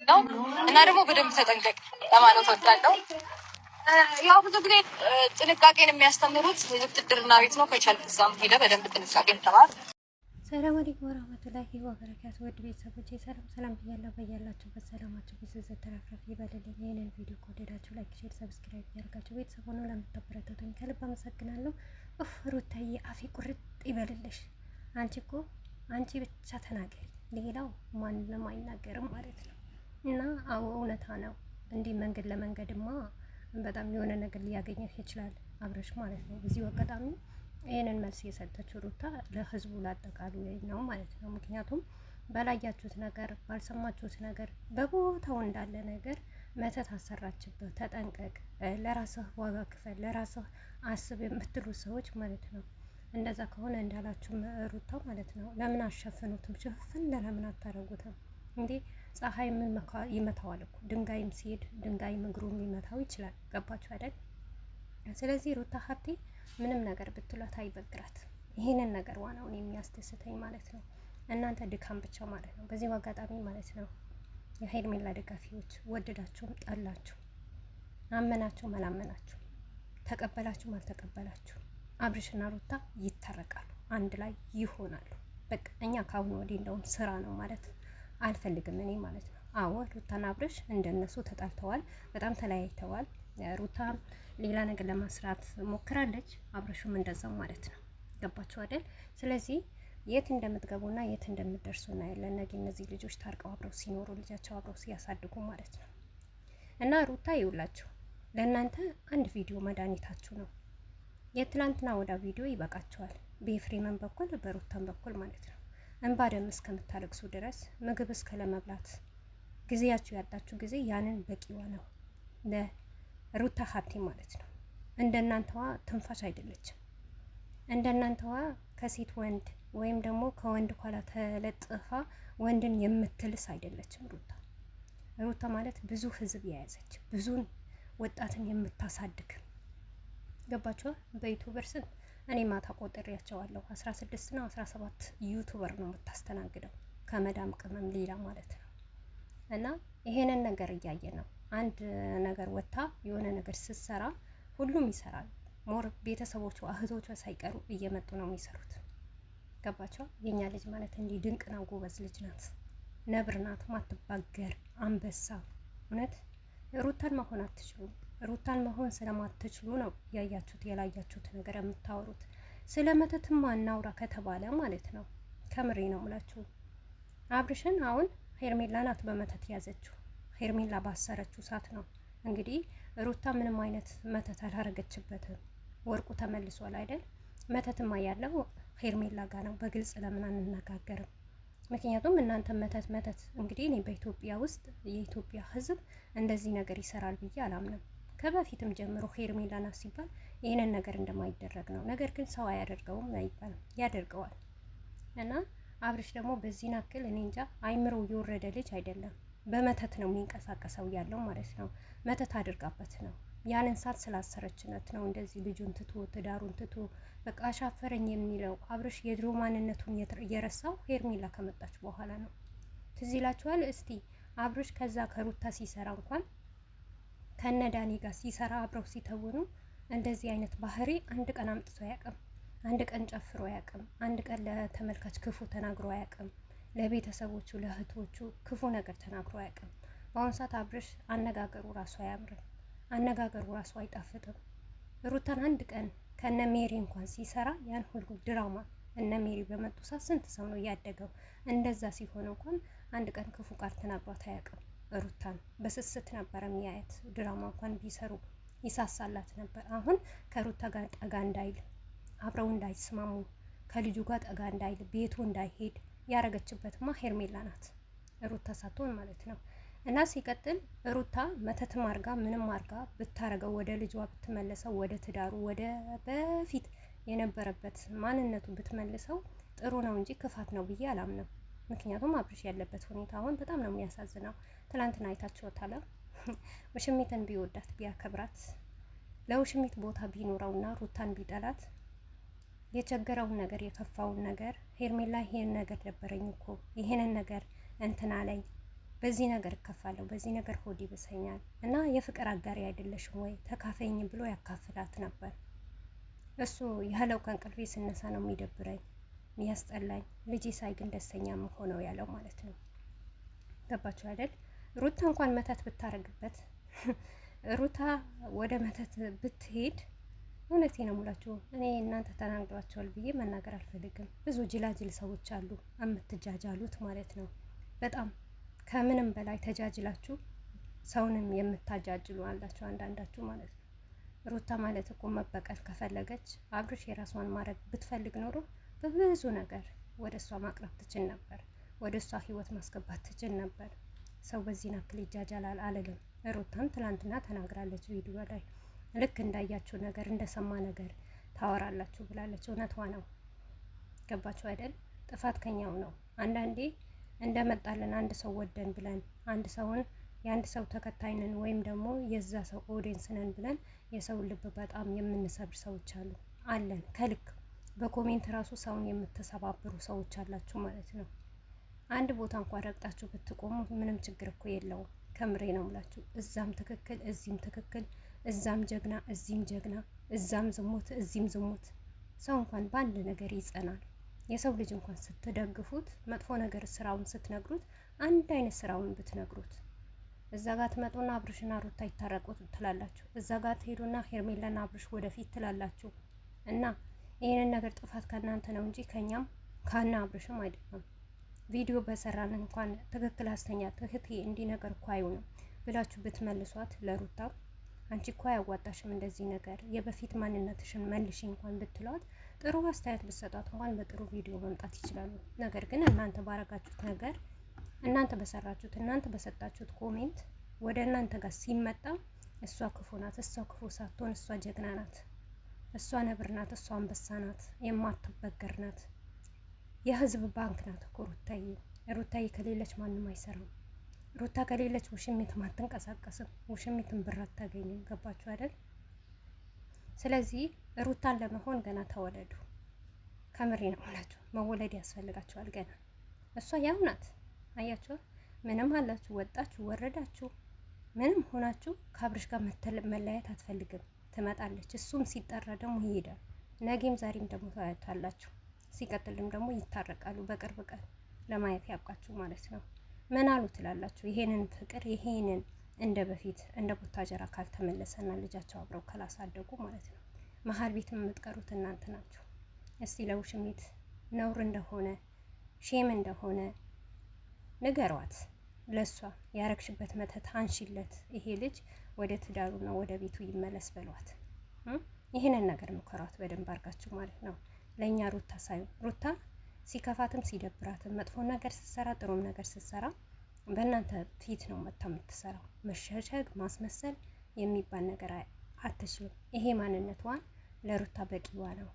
ነው እና ደግሞ በደንብ ተጠንቀቅ ለማለት ወዳለው። ያው ብዙ ጊዜ ጥንቃቄን የሚያስተምሩት ውትድርና ቤት ነው። ከቻልክ እዛም ሄደህ በደንብ ጥንቃቄን ተማር። ሰላም አለይኩም ወራህመቱላሂ ወበረካቱ። ውድ ቤተሰቦቼ ሰላም ብያለሁ። በያላችሁበት ሰላማችሁ ብዙ ተረፍረፍ ይበልልኝ። ይህንን ቪዲዮ ከወደዳችሁ ላይክ፣ ሼር፣ ሰብስክራይብ ያደርጋችሁ ቤተሰብ ሆኖ ለምታበረታቱኝ ከልብ አመሰግናለሁ። ሩታዬ አፌ ቁርጥ ይበልልሽ። አንቺ ብቻ ተናገሪ፣ ሌላው ማንንም አይናገርም ማለት ነው። እና አዎ እውነታ ነው። እንዲህ መንገድ ለመንገድማ በጣም የሆነ ነገር ሊያገኘህ ይችላል አብረሽ ማለት ነው። በዚህ አጋጣሚ ይህንን መልስ የሰጠችው ሩታ ለህዝቡ ላጠቃሉ ነው ማለት ነው። ምክንያቱም ባላያችሁት ነገር ባልሰማችሁት ነገር በቦታው እንዳለ ነገር መተት አሰራችበት። ተጠንቀቅ፣ ለራስህ ዋጋ ክፈል፣ ለራስህ አስብ የምትሉ ሰዎች ማለት ነው። እንደዛ ከሆነ እንዳላችሁ ሩታ ማለት ነው ለምን አሸፍኑትም? ሽፍን ለምን አታረጉትም እንዴ? ፀሐይ ምን ይመታዋል እኮ ድንጋይም ሲሄድ ድንጋይም እግሩም ሊመታው ይችላል። ገባችሁ አይደል? ስለዚህ ሩታ ሀብቴ ምንም ነገር ብትሏት አይበግራት። ይሄንን ነገር ዋናውን የሚያስደስተኝ ማለት ነው እናንተ ድካም ብቻ ማለት ነው። በዚህ አጋጣሚ ማለት ነው የሄርሜላ ደጋፊዎች ወደዳችሁም ጠላችሁ፣ አመናችሁም አላመናችሁ፣ ተቀበላችሁም አልተቀበላችሁ አብርሽና ሩታ ይታረቃሉ፣ አንድ ላይ ይሆናሉ። በቃ እኛ ካሁን ወዲህ እንደውም ስራ ነው ማለት አልፈልግም እኔ ማለት ነው። አዎ ሩታና አብርሽ እንደነሱ ተጣልተዋል፣ በጣም ተለያይተዋል። ሩታ ሌላ ነገር ለማስራት ሞክራለች፣ አብርሽም እንደዛው ማለት ነው። ገባችሁ አይደል? ስለዚህ የት እንደምትገቡና የት እንደምትደርሱ እናያለን። ነገ እነዚህ ልጆች ታርቀው አብረው ሲኖሩ ልጃቸው አብረው ሲያሳድጉ ማለት ነው። እና ሩታ ይውላችሁ ለእናንተ አንድ ቪዲዮ መድኃኒታችሁ ነው። የትላንትና ወዳ ቪዲዮ ይበቃቸዋል። በኤፍሬምን በኩል በሩታን በኩል ማለት ነው። እንባ ደም እስከምታለቅሱ ድረስ ምግብ እስከ ለመብላት ጊዜያችሁ ያጣችሁ ጊዜ ያንን በቂዋ ነው ለሩታ ሀብቴ ማለት ነው። እንደናንተዋ ትንፋሽ አይደለችም። እንደናንተዋ ከሴት ወንድ ወይም ደግሞ ከወንድ ኋላ ተለጥፋ ወንድን የምትልስ አይደለችም ሩታ ማለት ብዙ ህዝብ የያዘች ብዙን ወጣትን የምታሳድግ ገባችኋ? በዩቲዩበር ስንት እኔ ማታ ቆጥሬያቸዋለሁ 16 እና 17 ዩቲዩበር ነው የምታስተናግደው ከመዳም ቅመም ሌላ ማለት ነው። እና ይሄንን ነገር እያየ ነው። አንድ ነገር ወታ የሆነ ነገር ስትሰራ ሁሉም ይሰራል። ሞር ቤተሰቦቿ እህቶቿ ሳይቀሩ እየመጡ ነው የሚሰሩት። ገባችኋ? የኛ ልጅ ማለት እንዲህ ድንቅና ጎበዝ ልጅ ናት፣ ነብር ናት፣ ማትባገር አንበሳ። እውነት ሩታን መሆን አትችሉም። ሩታን መሆን ስለማትችሉ ነው ያያችሁት የላያችሁት ነገር የምታወሩት። ስለ መተትማ እናውራ ከተባለ ማለት ነው ከምሬ ነው የምላችሁ። አብርሽን አሁን ሄርሜላ ናት በመተት ያዘችው። ሄርሜላ ባሰረችው ሰዓት ነው እንግዲህ ሩታ ምንም አይነት መተት አላረገችበትም። ወርቁ ተመልሷል አይደል? መተትማ ያለው ሄርሜላ ጋር ነው። በግልጽ ለምን አንነጋገርም? ምክንያቱም እናንተ መተት እንግዲህ እኔ በኢትዮጵያ ውስጥ የኢትዮጵያ ሕዝብ እንደዚህ ነገር ይሰራል ብዬ አላምንም። ከበፊትም ጀምሮ ሄርሜላ ናት ሲባል ይህንን ነገር እንደማይደረግ ነው። ነገር ግን ሰው አያደርገውም አይባልም፣ ያደርገዋል። እና አብርሽ ደግሞ በዚህ ናክል እኔ እንጃ አይምሮ የወረደ ልጅ አይደለም። በመተት ነው የሚንቀሳቀሰው ያለው ማለት ነው። መተት አድርጋበት ነው ያንን ሰዓት ስላሰረችነት ነው እንደዚህ ልጁን ትቶ ትዳሩን ትቶ በቃ አሻፈረኝ የሚለው። አብርሽ የድሮ ማንነቱን የረሳው ሄርሜላ ከመጣች በኋላ ነው። ትዝ ይላችኋል? እስቲ አብርሽ ከዛ ከሩታ ሲሰራ እንኳን ከነዳኒ ጋር ሲሰራ አብረው ሲተውኑ እንደዚህ አይነት ባህሪ አንድ ቀን አምጥቶ አያውቅም። አንድ ቀን ጨፍሮ አያውቅም። አንድ ቀን ለተመልካች ክፉ ተናግሮ አያውቅም። ለቤተሰቦቹ ለእህቶቹ ክፉ ነገር ተናግሮ አያውቅም። በአሁኑ ሰዓት አብርሽ አነጋገሩ ራሱ አያምርም። አነጋገሩ ራሱ አይጣፍጥም። ሩታን አንድ ቀን ከነ ሜሪ እንኳን ሲሰራ ያን ሁሉ ድራማ እነ ሜሪ በመጡ ሰዓት ስንት ሰው ነው ያደገው? እንደዛ ሲሆን እንኳን አንድ ቀን ክፉ ቃል ተናግሯት አያውቅም። ሩታን በስስት ነበር የሚያየት። ድራማ እንኳን ቢሰሩ ይሳሳላት ነበር። አሁን ከሩታ ጋር ጠጋ እንዳይል አብረው እንዳይስማሙ ከልጁ ጋር ጠጋ እንዳይል ቤቱ እንዳይሄድ ያረገችበትማ ሄርሜላ ናት፣ ሩታ ሳትሆን ማለት ነው። እና ሲቀጥል ሩታ መተትም አርጋ ምንም አርጋ ብታረገው ወደ ልጇ ብትመለሰው ወደ ትዳሩ ወደ በፊት የነበረበት ማንነቱ ብትመልሰው ጥሩ ነው እንጂ ክፋት ነው ብዬ አላምንም። ምክንያቱም አብርሽ ያለበት ሁኔታ አሁን በጣም ነው የሚያሳዝነው። ትላንትና አይታችኋታል። ውሽሚትን ቢወዳት ቢያከብራት ለውሽሚት ቦታ ቢኖረውና ሩታን ቢጠላት የቸገረውን ነገር የከፋውን ነገር ሄርሜላ ይሄን ነገር ደበረኝ እኮ ይሄንን ነገር እንትና ላይ በዚህ ነገር እከፋለሁ፣ በዚህ ነገር ሆድ ይብሰኛል እና የፍቅር አጋሪ አይደለሽም ወይ ተካፈኝ ብሎ ያካፍላት ነበር። እሱ ያለው ከእንቅልፌ ስነሳ ነው የሚደብረኝ የሚያስጠላኝ፣ ልጄ ሳይ ግን ደስተኛ ሆነው ያለው ማለት ነው። ገባችሁ አይደል? ሩታ እንኳን መተት ብታረግበት ሩታ ወደ መተት ብትሄድ እውነቴ ነው ሙላችሁ፣ እኔ እናንተ ተናግሯቸዋል ብዬ መናገር አልፈልግም። ብዙ ጅላጅል ሰዎች አሉ የምትጃጃሉት ማለት ነው። በጣም ከምንም በላይ ተጃጅላችሁ ሰውንም የምታጃጅሉ አላችሁ አንዳንዳችሁ ማለት ነው። ሩታ ማለት እኮ መበቀል ከፈለገች አብርሽ የራሷን ማድረግ ብትፈልግ ኖሮ በብዙ ነገር ወደ እሷ ማቅረብ ትችል ነበር። ወደ እሷ ህይወት ማስገባት ትችል ነበር። ሰው በዚህ ናክል ይጃጃላል አልልም። ሩታም ትላንትና ተናግራለች ቪዲዮ ላይ ልክ እንዳያችሁ ነገር እንደሰማ ነገር ታወራላችሁ ብላለች። እውነቷ ነው። ገባችሁ አይደል? ጥፋት ከኛው ነው። አንዳንዴ እንደመጣልን አንድ ሰው ወደን ብለን አንድ ሰውን የአንድ ሰው ተከታይ ነን ወይም ደግሞ የዛ ሰው ኦዲየንስ ነን ብለን የሰው ልብ በጣም የምንሰብር ሰዎች አለን ከልክ በኮሜንት ራሱ ሰውን የምትሰባብሩ ሰዎች አላችሁ ማለት ነው። አንድ ቦታ እንኳን ረግጣችሁ ብትቆሙ ምንም ችግር እኮ የለውም። ከምሬ ነው ምላችሁ። እዛም ትክክል እዚህም ትክክል፣ እዛም ጀግና እዚህም ጀግና፣ እዛም ዝሙት እዚህም ዝሙት። ሰው እንኳን በአንድ ነገር ይጸናል። የሰው ልጅ እንኳን ስትደግፉት መጥፎ ነገር ስራውን ስትነግሩት አንድ አይነት ስራውን ብትነግሩት እዛ ጋር ትመጡና አብርሽና ሩታ ይታረቁት ትላላችሁ። እዛ ጋር ትሄዱና ሄርሜላና አብርሽ ወደፊት ትላላችሁ። እና ይህንን ነገር ጥፋት ከእናንተ ነው እንጂ ከኛም ካና አብርሽም አይደለም። ቪዲዮ በሰራን እንኳን ትክክል አስተኛ ትህቴ እንዲህ ነገር እኮ አይሆንም ብላችሁ ብትመልሷት ለሩታ አንቺ እኮ አያዋጣሽም እንደዚህ ነገር የበፊት ማንነትሽን መልሽ እንኳን ብትሏት ጥሩ አስተያየት ብትሰጧት እንኳን በጥሩ ቪዲዮ መምጣት ይችላሉ። ነገር ግን እናንተ ባረጋችሁት ነገር እናንተ በሰራችሁት እናንተ በሰጣችሁት ኮሜንት ወደ እናንተ ጋር ሲመጣ እሷ ክፉ ናት፣ እሷ ክፉ ሳትሆን እሷ ጀግና ናት፣ እሷ ነብር ናት፣ እሷ አንበሳ ናት፣ የማትበገር ናት፣ የህዝብ ባንክ ናት እኮ ሩታዬ። ሩታዬ ከሌለች ማንም አይሰራም። ሩታ ከሌለች ውሽሚትም አትንቀሳቀስም፣ ውሽሚትም ብር አታገኝም። ገባችሁ አይደል? ስለዚህ ሩታን ለመሆን ገና ተወለዱ። ከምሬ ነው የምላችሁ፣ መወለድ ያስፈልጋችኋል ገና። እሷ ያው ናት። አያችሁ፣ ምንም አላችሁ ወጣችሁ ወረዳችሁ ምንም ሆናችሁ ከአብርሽ ጋር መለያየት አትፈልግም። ትመጣለች፣ እሱም ሲጠራ ደግሞ ይሄዳል። ነገም ዛሬም ደግሞ ታያታላችሁ። ሲቀጥልም ደግሞ ይታረቃሉ። በቅርብ ቀን ለማየት ያብቃችሁ ማለት ነው። ምን አሉ ትላላችሁ? ይሄንን ፍቅር ይሄንን እንደ በፊት እንደ ቡታጀራ ካልተመለሰና ልጃቸው አብረው ካላሳደጉ ማለት ነው መሀል ቤት የምትቀሩት እናንተ ናችሁ። እስቲ ለውሽሚት ነውር እንደሆነ ሼም እንደሆነ ንገሯት። ለሷ ያረግሽበት መተት አንሺለት። ይሄ ልጅ ወደ ትዳሩና ወደ ቤቱ ይመለስ በሏት። ይሄንን ነገር ምከሯት በደንብ አርጋችሁ ማለት ነው። ለእኛ ሩታ ሳይሆን ሩታ ሲከፋትም ሲደብራትም መጥፎ ነገር ስትሰራ ጥሩም ነገር ስትሰራ በእናንተ ፊት ነው መጥታ የምትሰራው። መሸሸግ ማስመሰል የሚባል ነገር አትችሉም። ይሄ ማንነቷን ለሩታ በቂዋ ነው።